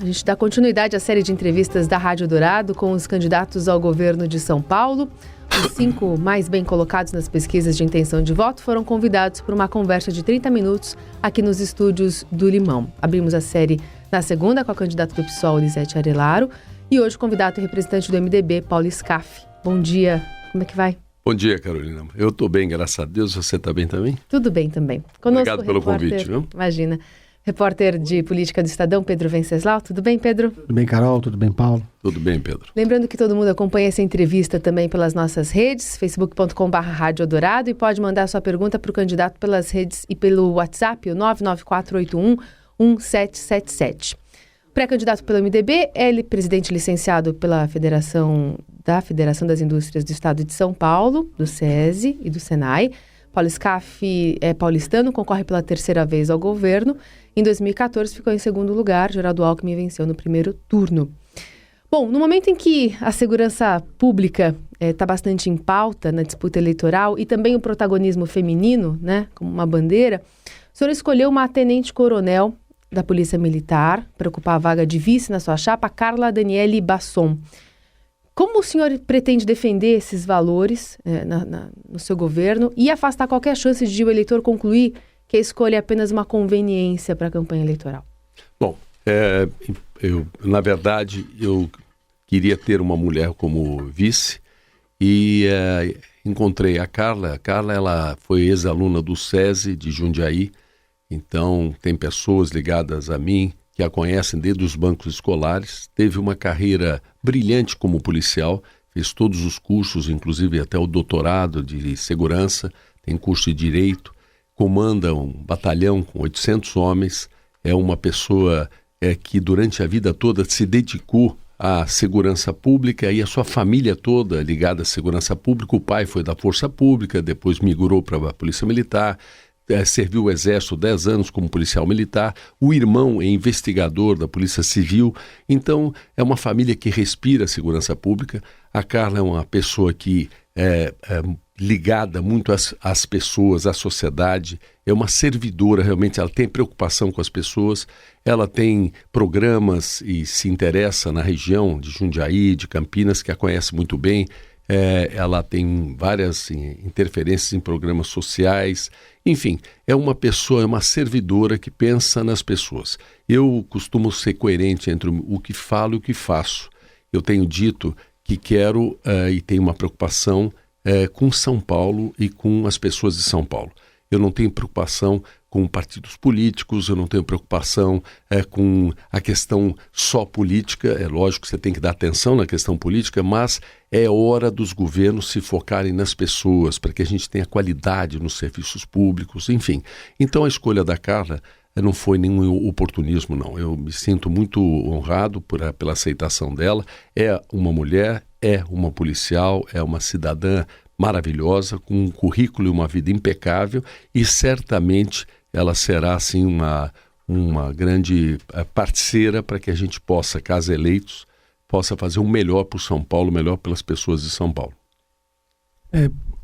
gente dá continuidade à série de entrevistas da Rádio Dourado com os candidatos ao governo de São Paulo. Os 5 mais bem colocados nas pesquisas de intenção de voto foram convidados para uma conversa de 30 minutos aqui nos estúdios do Limão. Abrimos a série na segunda com a candidata do PSOL, Lisete Arelaro, e hoje o candidato e representante do MDB, Paulo Scaff. Bom dia, como é que vai? Bom dia, Carolina. Eu estou bem, graças a Deus. Você está bem também? Tudo bem também. Conosco, obrigado pelo convite, viu? Imagina. Repórter de política do Estadão, Pedro Venceslau. Tudo bem, Pedro? Tudo bem, Carol? Tudo bem, Paulo? Tudo bem, Pedro. Lembrando que todo mundo acompanha essa entrevista também pelas nossas redes, facebook.com/Rádio Dourado, e pode mandar sua pergunta para o candidato pelas redes e pelo WhatsApp, o 994811777. Pré-candidato pelo MDB, ele presidente licenciado pela Federação das Indústrias do Estado de São Paulo, do SESI e do SENAI. Paulo Scaff é paulistano, concorre pela terceira vez ao governo. Em 2014 ficou em segundo lugar, Geraldo Alckmin venceu no primeiro turno. Bom, no momento em que a segurança pública está bastante em pauta na disputa eleitoral e também o protagonismo feminino, né, como uma bandeira, o senhor escolheu uma tenente-coronel da Polícia Militar para ocupar a vaga de vice na sua chapa, Carla Daniele Basson. Como o senhor pretende defender esses valores no seu governo e afastar qualquer chance de o eleitor concluir que a escolha é apenas uma conveniência para a campanha eleitoral? Bom, na verdade, eu queria ter uma mulher como vice e encontrei a Carla. A Carla, ela foi ex-aluna do SESI de Jundiaí, então tem pessoas ligadas a mim que a conhecem desde os bancos escolares. Teve uma carreira brilhante como policial, fez todos os cursos, inclusive até o doutorado de segurança, tem curso de direito, comanda um batalhão com 800 homens, é uma pessoa que durante a vida toda se dedicou à segurança pública e a sua família toda ligada à segurança pública. O pai foi da Força Pública, depois migrou para a Polícia Militar, serviu o Exército 10 anos como policial militar, o irmão é investigador da Polícia Civil, então é uma família que respira a segurança pública. A Carla é uma pessoa que é ligada muito às pessoas, à sociedade, é uma servidora, realmente ela tem preocupação com as pessoas, ela tem programas e se interessa na região de Jundiaí, de Campinas, que a conhece muito bem. Ela tem várias interferências em programas sociais, enfim, é uma pessoa, é uma servidora que pensa nas pessoas. Eu costumo ser coerente entre o que falo e o que faço. Eu tenho dito que quero e tenho uma preocupação com São Paulo e com as pessoas de São Paulo. Eu não tenho preocupação com partidos políticos, eu não tenho preocupação com a questão só política. É lógico que você tem que dar atenção na questão política, mas é hora dos governos se focarem nas pessoas, para que a gente tenha qualidade nos serviços públicos, enfim. Então a escolha da Carla não foi nenhum oportunismo, não. Eu me sinto muito honrado pela aceitação dela. É uma mulher, é uma policial, é uma cidadã maravilhosa, com um currículo e uma vida impecável, e certamente ela será assim uma grande parceira para que a gente possa, caso eleitos, possa fazer o melhor por São Paulo, o melhor pelas pessoas de São Paulo.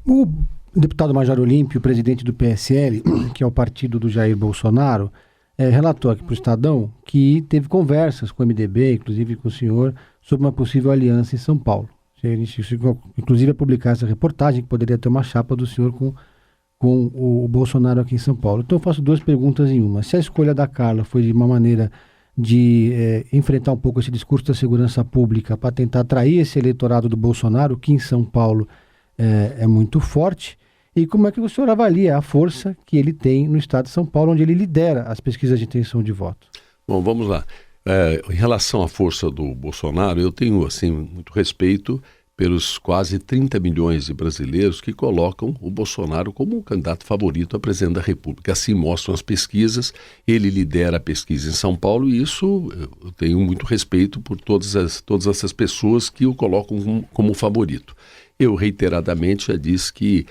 O deputado Major Olímpio, presidente do PSL, que é o partido do Jair Bolsonaro, relatou aqui para o Estadão que teve conversas com o MDB, inclusive com o senhor, sobre uma possível aliança em São Paulo. A gente chegou, inclusive, a publicar essa reportagem, que poderia ter uma chapa do senhor com o Bolsonaro aqui em São Paulo. Então eu faço 2 perguntas em uma. Se a escolha da Carla foi de uma maneira de enfrentar um pouco esse discurso da segurança pública para tentar atrair esse eleitorado do Bolsonaro, que em São Paulo é muito forte, e como é que o senhor avalia a força que ele tem no estado de São Paulo, onde ele lidera as pesquisas de intenção de voto? Bom, vamos lá. Em relação à força do Bolsonaro, eu tenho assim, muito respeito pelos quase 30 milhões de brasileiros que colocam o Bolsonaro como o candidato favorito a presidente da República. Assim mostram as pesquisas, ele lidera a pesquisa em São Paulo e isso eu tenho muito respeito por todas essas pessoas que o colocam como favorito. Eu reiteradamente já disse que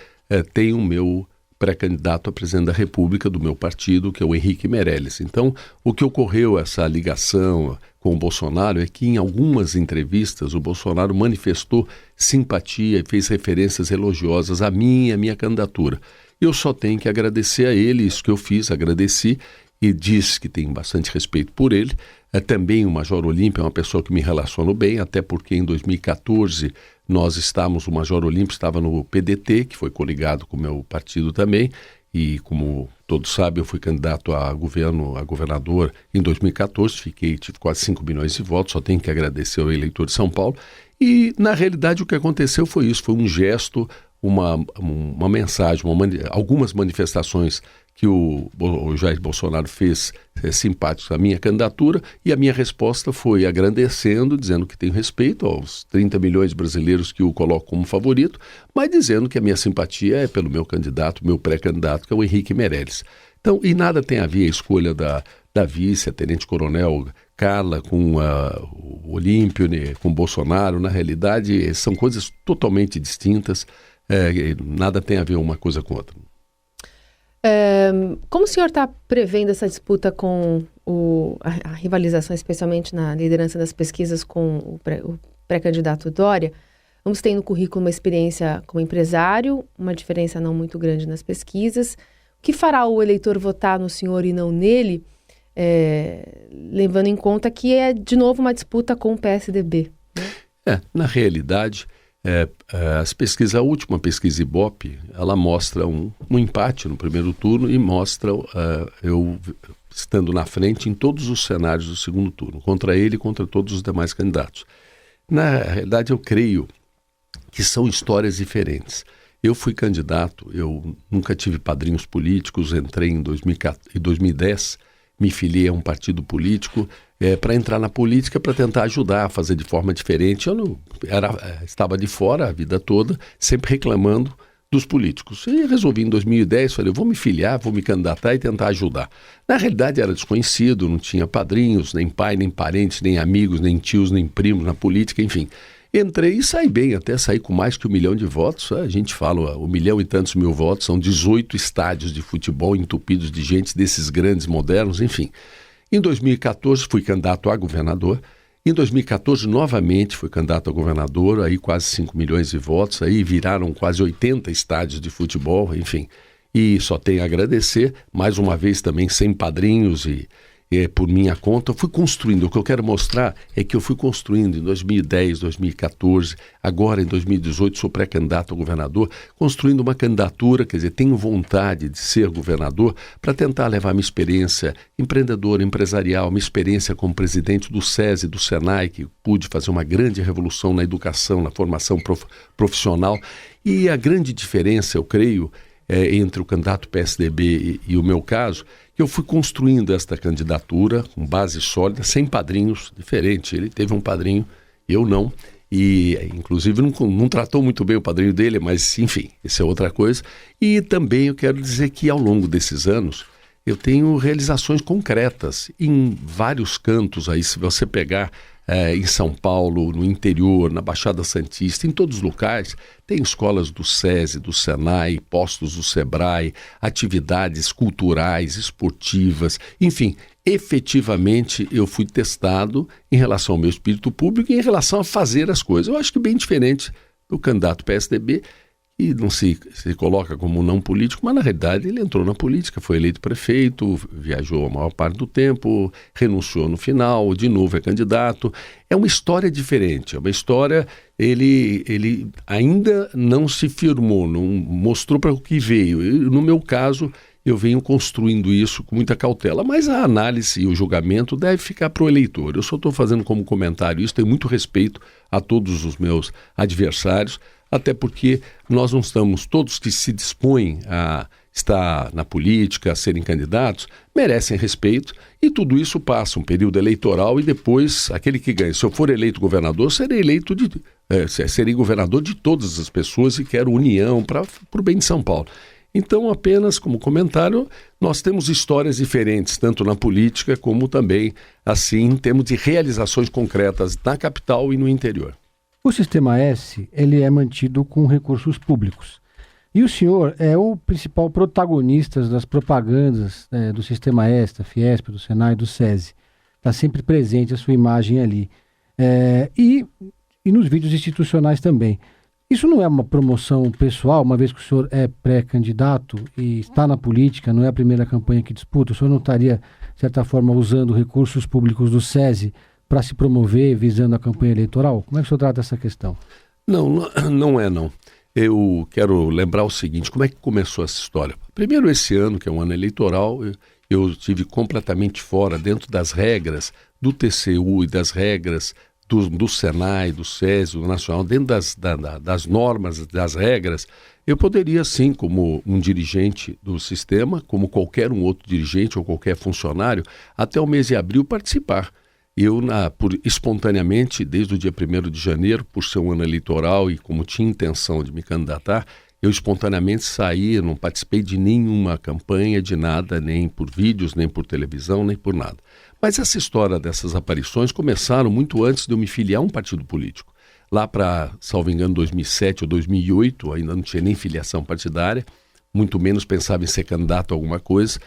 tenho o meu pré-candidato a presidente da República do meu partido, que é o Henrique Meirelles. Então, o que ocorreu, essa ligação com o Bolsonaro, é que em algumas entrevistas o Bolsonaro manifestou simpatia e fez referências elogiosas a mim e a minha candidatura. Eu só tenho que agradecer a ele, isso que eu fiz, agradeci, e diz que tem bastante respeito por ele. Também o Major Olímpio é uma pessoa que me relaciono bem, até porque em 2014 o Major Olímpio estava no PDT, que foi coligado com o meu partido também, e como todos sabem, eu fui candidato a governador em 2014, tive quase 5 milhões de votos, só tenho que agradecer ao eleitor de São Paulo. E, na realidade, o que aconteceu foi isso, foi um gesto, uma mensagem, algumas manifestações que o Jair Bolsonaro fez simpáticos à minha candidatura, e a minha resposta foi agradecendo, dizendo que tenho respeito aos 30 milhões de brasileiros que o colocam como favorito, mas dizendo que a minha simpatia é pelo meu candidato, meu pré-candidato, que é o Henrique Meirelles. Então, e nada tem a ver a escolha da vice, a tenente-coronel Carla, com o Olímpio, né, com o Bolsonaro. Na realidade, são coisas totalmente distintas, nada tem a ver uma coisa com outra. Como o senhor está prevendo essa disputa com a rivalização, especialmente na liderança das pesquisas com o pré-candidato Dória? Vamos ter no currículo uma experiência como empresário, uma diferença não muito grande nas pesquisas. O que fará o eleitor votar no senhor e não nele, levando em conta que é, de novo, uma disputa com o PSDB? Né? Na realidade, a última pesquisa Ibope, ela mostra um empate no primeiro turno e mostra eu estando na frente em todos os cenários do segundo turno, contra ele e contra todos os demais candidatos. Na realidade, eu creio que são histórias diferentes. Eu fui candidato, eu nunca tive padrinhos políticos, entrei em 2010, me filiei a um partido político para entrar na política, para tentar ajudar a fazer de forma diferente. Eu estava de fora a vida toda, sempre reclamando dos políticos. E resolvi em 2010, falei, eu vou me filiar, vou me candidatar e tentar ajudar. Na realidade era desconhecido, não tinha padrinhos, nem pai, nem parentes, nem amigos, nem tios, nem primos na política, enfim. Entrei e saí bem, até saí com mais que 1 milhão de votos. A gente fala 1 milhão e tantos mil votos, são 18 estádios de futebol entupidos de gente desses grandes modernos, enfim. Em 2014 fui candidato a governador. Em 2014 novamente fui candidato a governador, aí quase 5 milhões de votos, aí viraram quase 80 estádios de futebol, enfim. E só tenho a agradecer, mais uma vez também sem padrinhos e por minha conta, eu fui construindo. O que eu quero mostrar é que eu fui construindo em 2010, 2014, agora em 2018 sou pré-candidato a governador, construindo uma candidatura, quer dizer, tenho vontade de ser governador para tentar levar minha experiência empreendedora, empresarial, minha experiência como presidente do SESI, do SENAI, que pude fazer uma grande revolução na educação, na formação profissional. E a grande diferença, eu creio, entre o candidato PSDB e o meu caso, que eu fui construindo esta candidatura com base sólida, sem padrinhos, diferente. Ele teve um padrinho, eu não, e inclusive não tratou muito bem o padrinho dele, mas enfim, isso é outra coisa. E também eu quero dizer que ao longo desses anos eu tenho realizações concretas em vários cantos aí, se você pegar em São Paulo, no interior, na Baixada Santista, em todos os locais, tem escolas do SESI, do SENAI, postos do SEBRAE, atividades culturais, esportivas, enfim, efetivamente eu fui testado em relação ao meu espírito público e em relação a fazer as coisas. Eu acho que bem diferente do candidato PSDB, e não se coloca como não político, mas na realidade ele entrou na política, foi eleito prefeito, viajou a maior parte do tempo, renunciou no final, de novo é candidato. É uma história diferente, é uma história, ele ainda não se firmou, não mostrou para o que veio. No meu caso, eu venho construindo isso com muita cautela, mas a análise e o julgamento deve ficar para o eleitor. Eu só estou fazendo como comentário isso, tenho muito respeito a todos os meus adversários, até porque nós não estamos, todos que se dispõem a estar na política, a serem candidatos, merecem respeito, e tudo isso passa um período eleitoral e depois aquele que ganha. Se eu for eleito governador, serei governador de todas as pessoas e quero união para o bem de São Paulo. Então, apenas como comentário, nós temos histórias diferentes, tanto na política como também, assim, em termos de realizações concretas na capital e no interior. O Sistema S, ele é mantido com recursos públicos. E o senhor é o principal protagonista das propagandas do Sistema S, da Fiesp, do Senai, do SESI. Está sempre presente a sua imagem ali. E nos vídeos institucionais também. Isso não é uma promoção pessoal, uma vez que o senhor é pré-candidato e está na política, não é a primeira campanha que disputa, o senhor não estaria, de certa forma, usando recursos públicos do SESI para se promover visando a campanha eleitoral? Como é que o senhor trata essa questão? Não é. Eu quero lembrar o seguinte, como é que começou essa história? Primeiro, esse ano, que é um ano eleitoral, eu estive completamente fora, dentro das regras do TCU e das regras do Senai, do SESI, do Nacional, dentro das normas, das regras. Eu poderia, sim, como um dirigente do sistema, como qualquer um outro dirigente ou qualquer funcionário, até o mês de abril participar. Eu, espontaneamente, desde o dia 1º de janeiro, por ser um ano eleitoral e como tinha intenção de me candidatar, eu espontaneamente saí, não participei de nenhuma campanha, de nada, nem por vídeos, nem por televisão, nem por nada. Mas essa história dessas aparições começaram muito antes de eu me filiar a um partido político. Lá para, salvo engano, 2007 ou 2008, ainda não tinha nem filiação partidária, muito menos pensava em ser candidato a alguma coisa.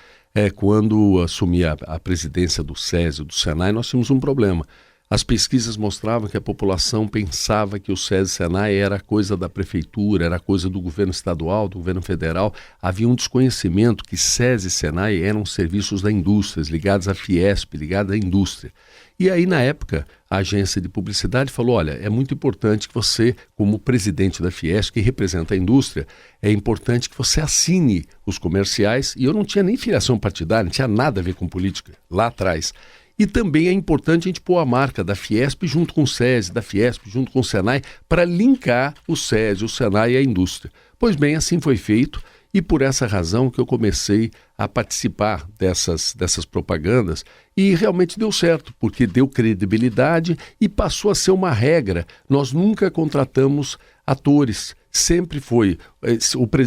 Quando assumi a presidência do SESI, do Senai, nós tínhamos um problema. As pesquisas mostravam que a população pensava que o SESI e Senai era coisa da prefeitura, era coisa do governo estadual, do governo federal. Havia um desconhecimento que SESI e Senai eram serviços da indústria, ligados à Fiesp, ligados à indústria. E aí, na época, a agência de publicidade falou, olha, é muito importante que você, como presidente da Fiesp, que representa a indústria, é importante que você assine os comerciais. E eu não tinha nem filiação partidária, não tinha nada a ver com política lá atrás. E também é importante a gente pôr a marca da Fiesp junto com o SESI, da Fiesp junto com o Senai, para linkar o SESI, o Senai e a indústria. Pois bem, assim foi feito e por essa razão que eu comecei a participar dessas propagandas e realmente deu certo, porque deu credibilidade e passou a ser uma regra. Nós nunca contratamos atores. Sempre foi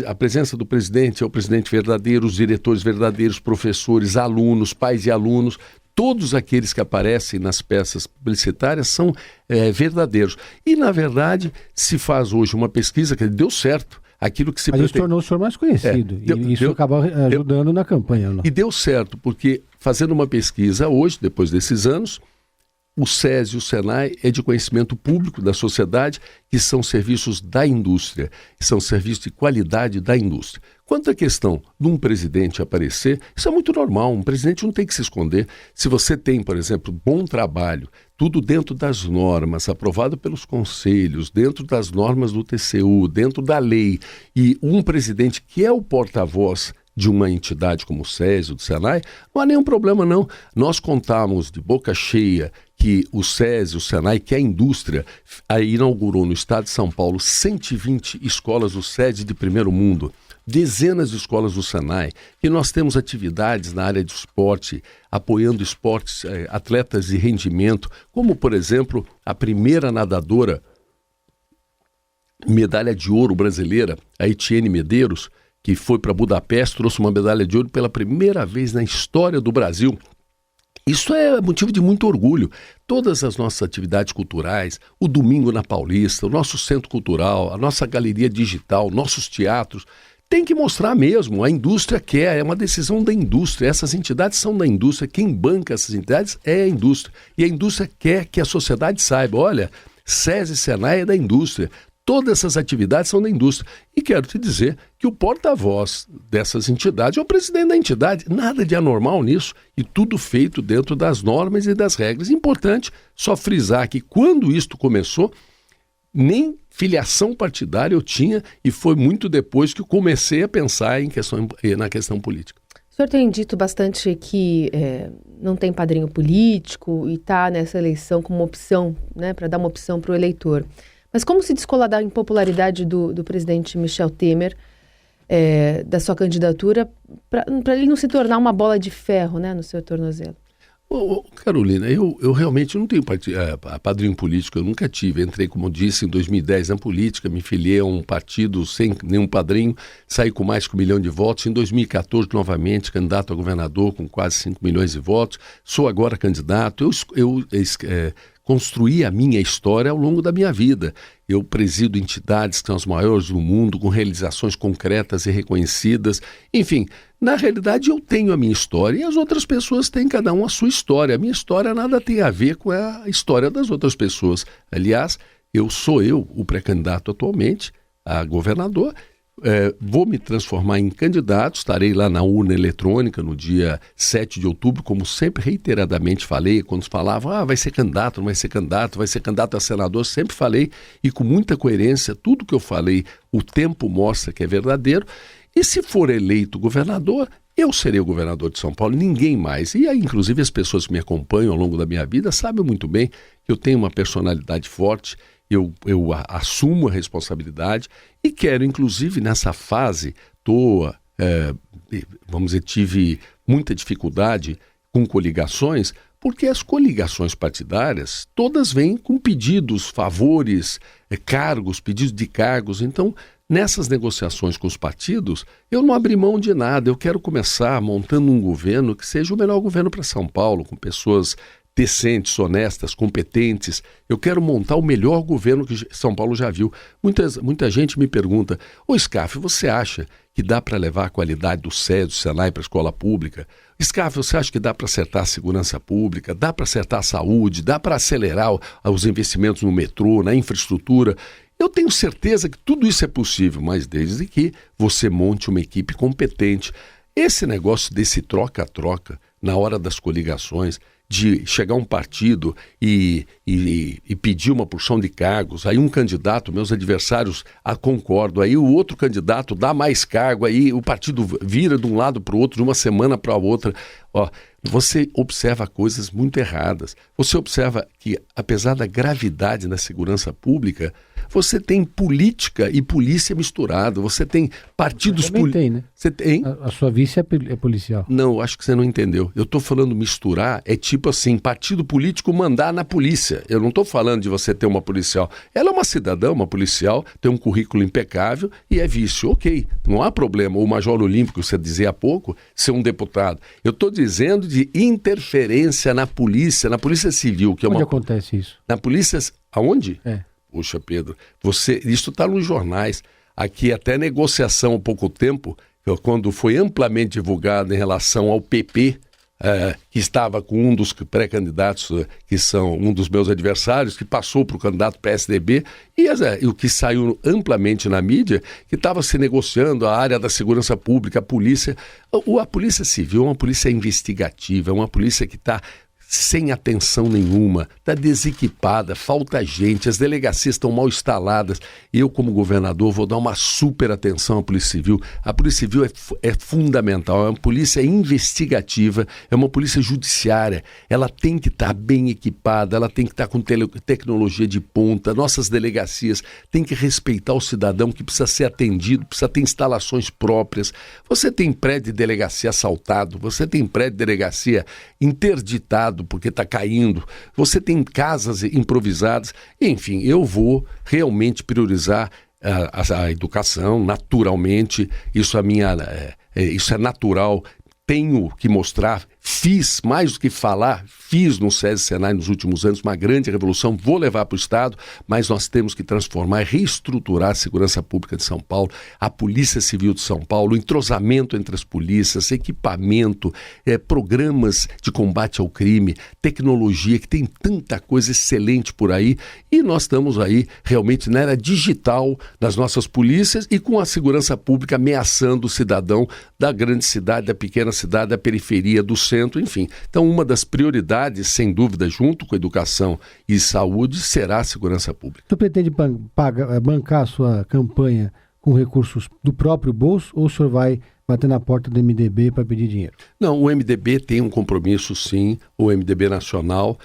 a presença do presidente, é o presidente verdadeiro, os diretores verdadeiros, professores, alunos, pais e alunos. Todos aqueles que aparecem nas peças publicitárias são verdadeiros. E, na verdade, se faz hoje uma pesquisa que deu certo. Aquilo que se Mas isso tornou o senhor mais conhecido. E isso acabou ajudando na campanha. Não? E deu certo, porque fazendo uma pesquisa hoje, depois desses anos, o SESI e o Senai é de conhecimento público da sociedade, que são serviços da indústria, são serviços de qualidade da indústria. Quanto à questão de um presidente aparecer, isso é muito normal, um presidente não tem que se esconder. Se você tem, por exemplo, bom trabalho, tudo dentro das normas, aprovado pelos conselhos, dentro das normas do TCU, dentro da lei, e um presidente que é o porta-voz de uma entidade como o SESI, do Senai, não há nenhum problema não. Nós contamos de boca cheia que o SESI, o Senai, que é a indústria, inaugurou no estado de São Paulo 120 escolas do SESI de primeiro mundo, dezenas de escolas do Senai, que nós temos atividades na área de esporte, apoiando esportes, atletas de rendimento, como, por exemplo, a primeira nadadora, medalha de ouro brasileira, a Etienne Medeiros, que foi para Budapeste, trouxe uma medalha de ouro pela primeira vez na história do Brasil. Isso é motivo de muito orgulho. Todas as nossas atividades culturais, o Domingo na Paulista, o nosso centro cultural, a nossa galeria digital, nossos teatros, tem que mostrar mesmo. A indústria quer, é uma decisão da indústria. Essas entidades são da indústria. Quem banca essas entidades é a indústria. E a indústria quer que a sociedade saiba, olha, SESI e Senai é da indústria. Todas essas atividades são da indústria. E quero te dizer que o porta-voz dessas entidades é o presidente da entidade. Nada de anormal nisso. E tudo feito dentro das normas e das regras. Importante só frisar que quando isto começou, nem filiação partidária eu tinha e foi muito depois que eu comecei a pensar na questão política. O senhor tem dito bastante que não tem padrinho político e está nessa eleição como opção, né, para dar uma opção para o eleitor. Mas como se descolar da impopularidade do presidente Michel Temer, da sua candidatura, para ele não se tornar uma bola de ferro, né, no seu tornozelo? Carolina, eu realmente não tenho padrinho político, eu nunca tive. Entrei, como disse, em 2010 na política, me filiei a um partido sem nenhum padrinho, saí com mais de 1 milhão de votos. Em 2014, novamente, candidato a governador com quase 5 milhões de votos. Sou agora candidato. Eu construí a minha história ao longo da minha vida. Eu presido entidades que são as maiores do mundo, com realizações concretas e reconhecidas. Enfim, na realidade eu tenho a minha história e as outras pessoas têm cada um a sua história. A minha história nada tem a ver com a história das outras pessoas. Aliás, sou o pré-candidato atualmente a governador. Vou me transformar em candidato, estarei lá na urna eletrônica no dia 7 de outubro, como sempre reiteradamente falei, quando falavam, vai ser candidato, não vai ser candidato, vai ser candidato a senador, sempre falei, e com muita coerência, tudo que eu falei, o tempo mostra que é verdadeiro, e se for eleito governador, eu serei o governador de São Paulo, ninguém mais. E aí, inclusive, as pessoas que me acompanham ao longo da minha vida sabem muito bem que eu tenho uma personalidade forte, eu assumo a responsabilidade e quero, inclusive, nessa fase, tive muita dificuldade com coligações, porque as coligações partidárias todas vêm com pedidos, favores, cargos, pedidos de cargos. Então, nessas negociações com os partidos, eu não abri mão de nada. Eu quero começar montando um governo que seja o melhor governo para São Paulo, com pessoas decentes, honestas, competentes. Eu quero montar o melhor governo que São Paulo já viu. Muita gente me pergunta, Scaff, você acha que dá para levar a qualidade do SES, do Senai para a escola pública? Scaff, você acha que dá para acertar a segurança pública? Dá para acertar a saúde? Dá para acelerar os investimentos no metrô, na infraestrutura? Eu tenho certeza que tudo isso é possível, mas desde que você monte uma equipe competente. Esse negócio desse troca-troca na hora das coligações, de chegar um partido e pedir uma porção de cargos, aí um candidato, meus adversários concordam, aí o outro candidato dá mais cargo, aí o partido vira de um lado para o outro, de uma semana para a outra. Você observa coisas muito erradas. Você observa que, apesar da gravidade da segurança pública, você tem política e polícia misturada. Você tem partidos políticos. Né? Você tem? A sua vice é policial. Não, acho que você não entendeu. Eu estou falando misturar, é tipo assim, partido político mandar na polícia. Eu não estou falando de você ter uma policial. Ela é uma cidadã, uma policial, tem um currículo impecável e é vice. Ok, não há problema. O Major Olímpico, você dizia há pouco, ser um deputado. Eu estou dizendo de interferência na polícia civil. Que Onde acontece isso? Na polícia... Aonde? Poxa, Pedro, isso está nos jornais. Aqui até negociação há pouco tempo, quando foi amplamente divulgado em relação ao PP, que estava com um dos pré-candidatos, que são um dos meus adversários, que passou para o candidato PSDB, e o que saiu amplamente na mídia, que estava se negociando a área da segurança pública, a polícia. A polícia civil é uma polícia investigativa, é uma polícia que está sem atenção nenhuma, está desequipada, falta gente, as delegacias estão mal instaladas. Eu, como governador, vou dar uma super atenção à Polícia Civil. A Polícia Civil é fundamental, é uma polícia investigativa, é uma polícia judiciária. Ela tem que estar bem equipada, ela tem que estar com tecnologia de ponta. Nossas delegacias têm que respeitar o cidadão que precisa ser atendido, precisa ter instalações próprias. Você tem prédio de delegacia assaltado, você tem prédio de delegacia interditado porque está caindo, você tem casas improvisadas, enfim, eu vou realmente priorizar a educação, naturalmente, isso é natural, tenho que mostrar, fiz, mais do que falar, fiz no SESI Senai nos últimos anos uma grande revolução, vou levar para o Estado, mas nós temos que transformar, reestruturar a segurança pública de São Paulo, a Polícia Civil de São Paulo, o entrosamento entre as polícias, equipamento, programas de combate ao crime, tecnologia, que tem tanta coisa excelente por aí, e nós estamos aí realmente na era digital das nossas polícias e com a segurança pública ameaçando o cidadão da grande cidade, da pequena cidade, da periferia, do centro, enfim. Então, uma das prioridades, sem dúvida, junto com a educação e saúde, será a segurança pública. Você pretende bancar a sua campanha com recursos do próprio bolso ou o senhor vai bater na porta do MDB para pedir dinheiro? Não, o MDB tem um compromisso, sim, o MDB nacional.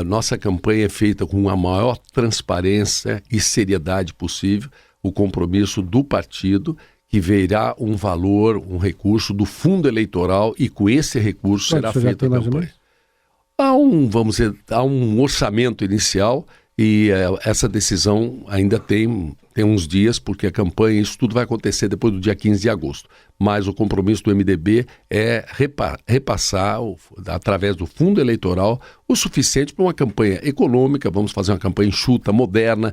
Nossa campanha é feita com a maior transparência e seriedade possível, o compromisso do partido, que verá um valor, um recurso do fundo eleitoral e com esse recurso será feita a campanha. Há um orçamento inicial e essa decisão ainda tem uns dias, porque a campanha, isso tudo vai acontecer depois do dia 15 de agosto. Mas o compromisso do MDB é repassar, através do fundo eleitoral, o suficiente para uma campanha econômica. Vamos fazer uma campanha enxuta, moderna,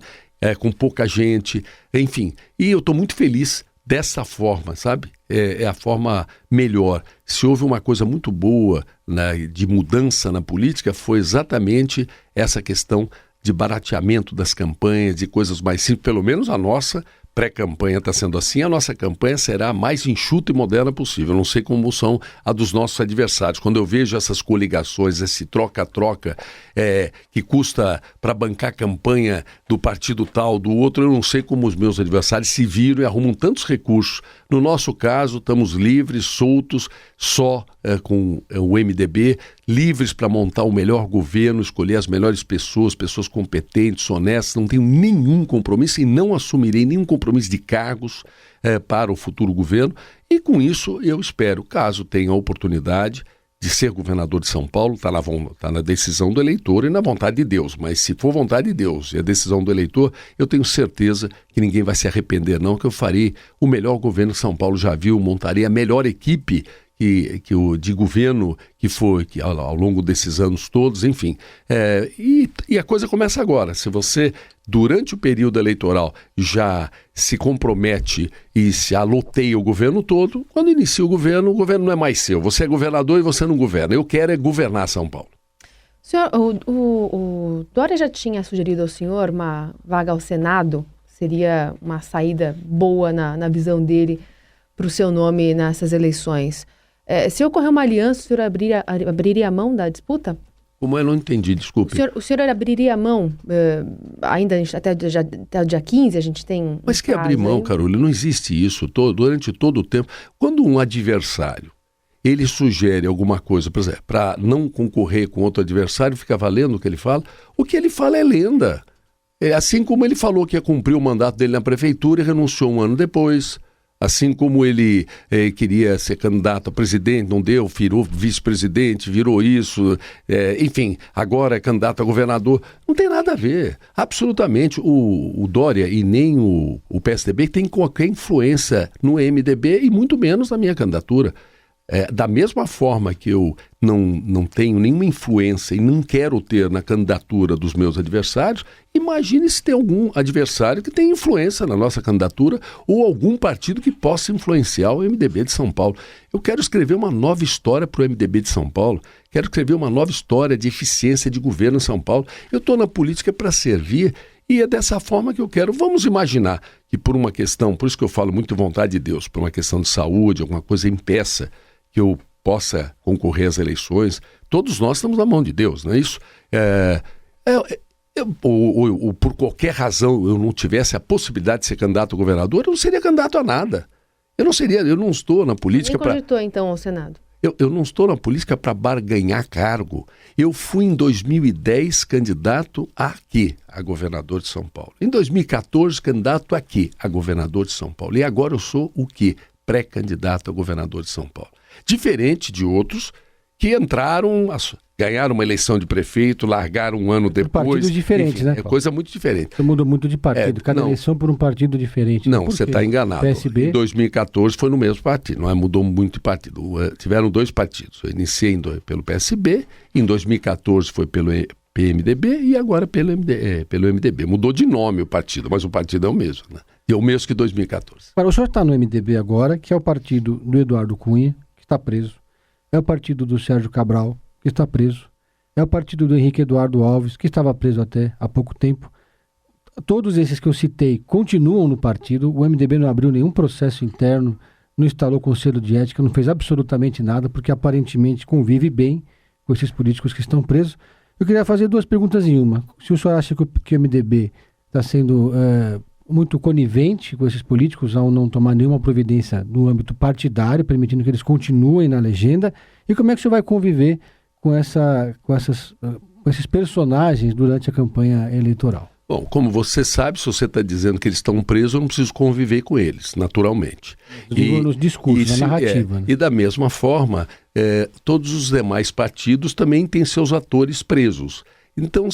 com pouca gente, enfim. E eu estou muito feliz dessa forma, sabe? É a forma melhor. Se houve uma coisa muito boa, né, de mudança na política, foi exatamente essa questão de barateamento das campanhas, de coisas mais simples, pelo menos a nossa pré-campanha está sendo assim, a nossa campanha será a mais enxuta e moderna possível. Eu não sei como são a dos nossos adversários. Quando eu vejo essas coligações, esse troca-troca que custa para bancar a campanha do partido tal, do outro, eu não sei como os meus adversários se viram e arrumam tantos recursos. No nosso caso, estamos livres, soltos, só com o MDB, livres para montar o melhor governo, escolher as melhores pessoas, pessoas competentes, honestas, não tenho nenhum compromisso e não assumirei nenhum compromisso de cargos para o futuro governo. E com isso eu espero, caso tenha a oportunidade de ser governador de São Paulo, está na decisão do eleitor e na vontade de Deus, mas se for vontade de Deus e a decisão do eleitor, eu tenho certeza que ninguém vai se arrepender não, que eu farei o melhor governo que São Paulo já viu, montarei a melhor equipe de governo que ao longo desses anos todos, enfim. E a coisa começa agora. Se você, durante o período eleitoral, já se compromete e se aloteia o governo todo, quando inicia o governo não é mais seu. Você é governador e você não governa. Eu quero governar São Paulo. Senhor, o Dória já tinha sugerido ao senhor uma vaga ao Senado? Seria uma saída boa na visão dele para o seu nome nessas eleições? Se ocorrer uma aliança, o senhor abriria a mão da disputa? Como eu não entendi, desculpe. O senhor abriria a mão, ainda até o dia 15 a gente tem... Mas que abrir mão, Carolina? Não existe isso durante todo o tempo. Quando um adversário, ele sugere alguma coisa, por exemplo, para não concorrer com outro adversário, fica valendo o que ele fala é lenda. Assim como ele falou que ia cumprir o mandato dele na prefeitura e renunciou um ano depois... Assim como ele queria ser candidato a presidente, não deu, virou vice-presidente, virou isso, enfim, agora é candidato a governador. Não tem nada a ver, absolutamente. O Dória e nem o PSDB tem qualquer influência no MDB e muito menos na minha candidatura. Da mesma forma que eu não tenho nenhuma influência e não quero ter na candidatura dos meus adversários, imagine se tem algum adversário que tem influência na nossa candidatura ou algum partido que possa influenciar o MDB de São Paulo. Eu quero escrever uma nova história para o MDB de São Paulo, quero escrever uma nova história de eficiência de governo em São Paulo. Eu estou na política para servir e é dessa forma que eu quero. Vamos imaginar que por uma questão, por isso que eu falo muito vontade de Deus, por uma questão de saúde, alguma coisa impeça que eu possa concorrer às eleições, todos nós estamos na mão de Deus, não é isso? Por qualquer razão eu não tivesse a possibilidade de ser candidato a governador, eu não seria candidato a nada. Eu não estou na política para... cogitou então ao Senado? Eu não estou na política para barganhar cargo. Eu fui em 2010 candidato a quê? A governador de São Paulo. Em 2014 candidato a quê? A governador de São Paulo. E agora eu sou o quê? Pré-candidato a governador de São Paulo. Diferente de outros que entraram, ganharam uma eleição de prefeito, largaram um ano depois. Partidos diferentes, enfim, né? É coisa muito diferente. Você mudou muito de partido, cada eleição por um partido diferente. Não, você está enganado. PSB? Em 2014 foi no mesmo partido, não é? Mudou muito de partido. Tiveram dois partidos. Eu iniciei pelo PSB, em 2014 foi pelo PMDB e agora pelo MDB. Mudou de nome o partido, mas o partido é o mesmo, né? E é o mesmo que 2014. Agora, o senhor está no MDB agora, que é o partido do Eduardo Cunha, que está preso. É o partido do Sérgio Cabral, que está preso. É o partido do Henrique Eduardo Alves, que estava preso até há pouco tempo. Todos esses que eu citei continuam no partido. O MDB não abriu nenhum processo interno, não instalou conselho de ética, não fez absolutamente nada, porque aparentemente convive bem com esses políticos que estão presos. Eu queria fazer duas perguntas em uma. Se o senhor acha que o MDB está sendo muito conivente com esses políticos ao não tomar nenhuma providência no âmbito partidário, permitindo que eles continuem na legenda, e como é que o senhor vai conviver com esses personagens durante a campanha eleitoral? Bom, como você sabe, se você está dizendo que eles estão presos, eu não preciso conviver com eles, naturalmente. Nos discursos, na narrativa. Né? E da mesma forma, todos os demais partidos também têm seus atores presos. Então,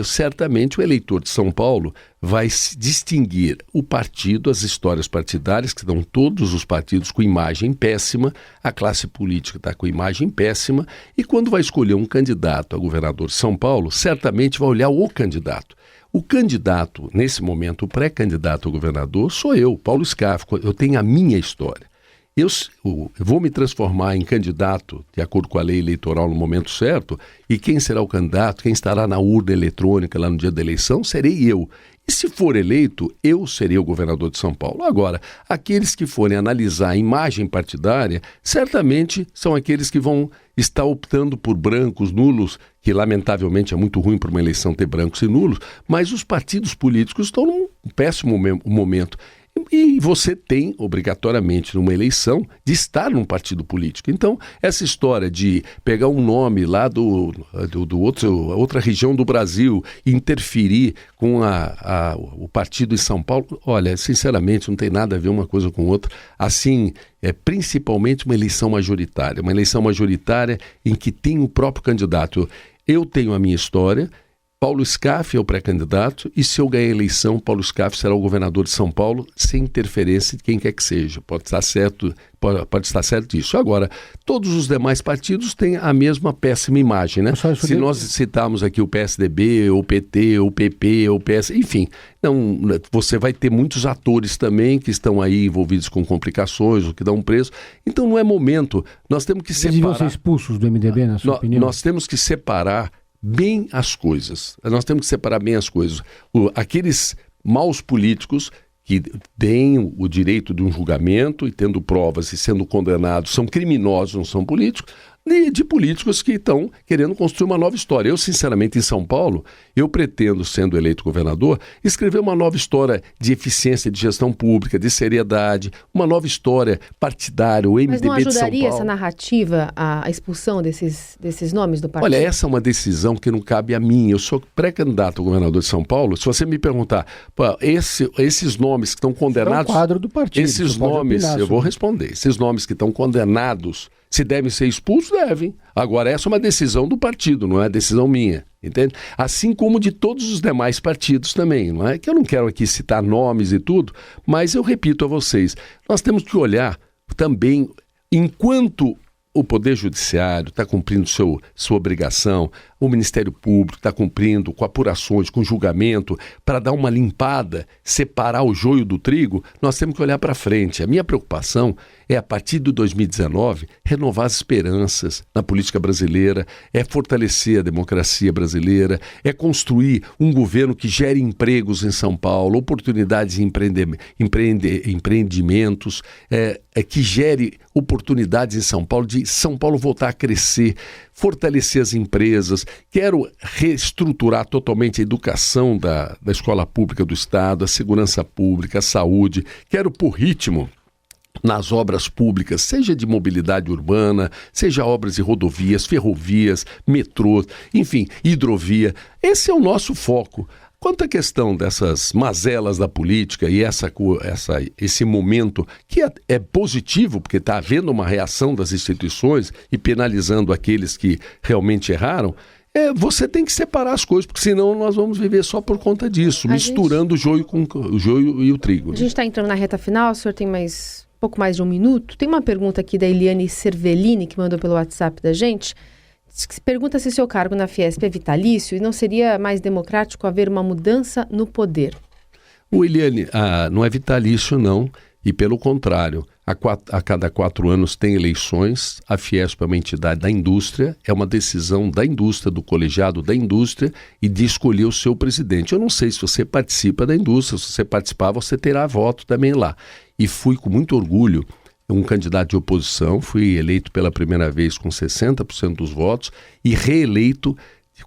certamente o eleitor de São Paulo vai distinguir o partido, as histórias partidárias, que estão todos os partidos com imagem péssima, a classe política está com imagem péssima, e quando vai escolher um candidato a governador de São Paulo, certamente vai olhar o candidato. O candidato, nesse momento, o pré-candidato a governador, sou eu, Paulo Scaff. Eu tenho a minha história. eu vou me transformar em candidato de acordo com a lei eleitoral no momento certo, e quem será o candidato, quem estará na urna eletrônica lá no dia da eleição, serei eu. E se for eleito, eu serei o governador de São Paulo. Agora, aqueles que forem analisar a imagem partidária, certamente são aqueles que vão estar optando por brancos, nulos, que lamentavelmente é muito ruim para uma eleição ter brancos e nulos, mas os partidos políticos estão num péssimo momento. E você tem, obrigatoriamente, numa eleição, de estar num partido político. Então, essa história de pegar um nome lá outra região do Brasil e interferir com o partido em São Paulo, olha, sinceramente, não tem nada a ver uma coisa com outra. Assim, é principalmente uma eleição majoritária em que tem o próprio candidato. Eu tenho a minha história, Paulo Scaff é o pré-candidato, e se eu ganhar a eleição, Paulo Scaff será o governador de São Paulo, sem interferência de quem quer que seja. Pode estar certo disso. Agora, todos os demais partidos têm a mesma péssima imagem, né? Se nós citarmos aqui o PSDB, o PT, o PP, o PS, enfim, não, você vai ter muitos atores também que estão aí envolvidos com complicações, o que dá um preço. Então não é momento, nós temos que separar. Eles vão ser expulsos do MDB, na sua opinião? Nós temos que separar bem as coisas. Nós temos que separar bem as coisas. Aqueles maus políticos que têm o direito de um julgamento e tendo provas e sendo condenados são criminosos, não são políticos, e de políticos que estão querendo construir uma nova história. Eu, sinceramente, em São Paulo, eu pretendo, sendo eleito governador, escrever uma nova história de eficiência de gestão pública, de seriedade, uma nova história partidária, o MDB de São Paulo. Mas não ajudaria essa narrativa a expulsão desses nomes do partido? Olha, essa é uma decisão que não cabe a mim. Eu sou pré-candidato a governador de São Paulo. Se você me perguntar, esses nomes que estão condenados... É o quadro do partido. Esses nomes, eu vou responder. Esses nomes que estão condenados, se devem ser expulsos, devem. Agora, essa é uma decisão do partido, não é decisão minha, entende? Assim como de todos os demais partidos também, não é? Que eu não quero aqui citar nomes e tudo, mas eu repito a vocês, nós temos que olhar também, enquanto o Poder Judiciário está cumprindo sua obrigação, o Ministério Público está cumprindo com apurações, com julgamento, para dar uma limpada, separar o joio do trigo, nós temos que olhar para frente. A minha preocupação é, a partir de 2019, renovar as esperanças na política brasileira, é fortalecer a democracia brasileira, é construir um governo que gere empregos em São Paulo, oportunidades de empreendimentos, que gere oportunidades em São Paulo, de São Paulo voltar a crescer, fortalecer as empresas. Quero reestruturar totalmente a educação da escola pública do Estado, a segurança pública, a saúde. Quero pôr ritmo nas obras públicas, seja de mobilidade urbana, seja obras de rodovias, ferrovias, metrôs, enfim, hidrovia. Esse é o nosso foco. Quanto à questão dessas mazelas da política e esse momento, que é positivo, porque está havendo uma reação das instituições e penalizando aqueles que realmente erraram, você tem que separar as coisas, porque senão nós vamos viver só por conta disso, misturando o joio e o trigo. A gente está entrando na reta final, o senhor tem pouco mais de 1 minuto. Tem uma pergunta aqui da Eliane Cervellini, que mandou pelo WhatsApp da gente. Pergunta se seu cargo na Fiesp é vitalício e não seria mais democrático haver uma mudança no poder. Eliane, não é vitalício não, e pelo contrário, a cada 4 anos tem eleições, a Fiesp é uma entidade da indústria, é uma decisão da indústria, do colegiado da indústria, e de escolher o seu presidente. Eu não sei se você participa da indústria, se você participar, você terá voto também lá. E fui com muito orgulho um candidato de oposição, fui eleito pela primeira vez com 60% dos votos e reeleito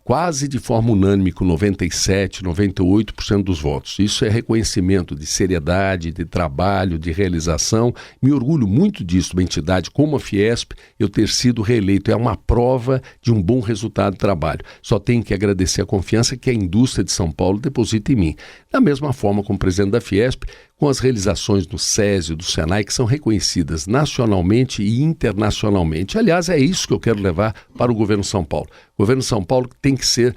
quase de forma unânime com 97%, 98% dos votos. Isso é reconhecimento de seriedade, de trabalho, de realização. Me orgulho muito disso, uma entidade como a Fiesp, eu ter sido reeleito. É uma prova de um bom resultado de trabalho. Só tenho que agradecer a confiança que a indústria de São Paulo deposita em mim. Da mesma forma, como presidente da Fiesp, com as realizações do SESI, do SENAI, que são reconhecidas nacionalmente e internacionalmente. Aliás, é isso que eu quero levar para o governo de São Paulo. O governo de São Paulo tem que ser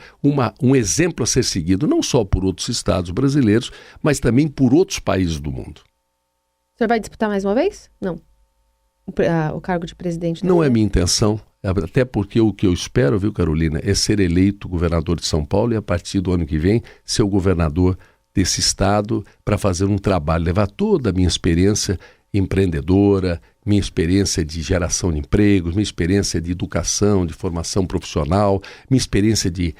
um exemplo a ser seguido, não só por outros estados brasileiros, mas também por outros países do mundo. O senhor vai disputar mais uma vez? Não. O cargo de presidente? Não é minha intenção, até porque o que eu espero, viu, Carolina, é ser eleito governador de São Paulo e a partir do ano que vem ser o governador desse estado para fazer um trabalho, levar toda a minha experiência empreendedora, minha experiência de geração de empregos, minha experiência de educação, de formação profissional, minha experiência de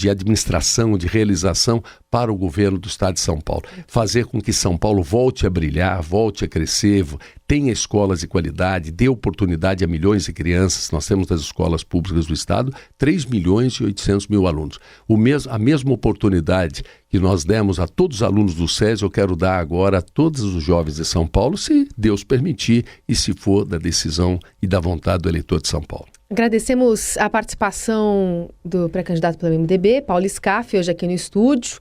administração, de realização para o governo do Estado de São Paulo. Fazer com que São Paulo volte a brilhar, volte a crescer, tenha escolas de qualidade, dê oportunidade a milhões de crianças. Nós temos nas escolas públicas do Estado 3.800.000 alunos. A mesma oportunidade que nós demos a todos os alunos do SESI, eu quero dar agora a todos os jovens de São Paulo, se Deus permitir e se for da decisão e da vontade do eleitor de São Paulo. Agradecemos a participação do pré-candidato pelo MDB, Paulo Scaff, hoje aqui no estúdio.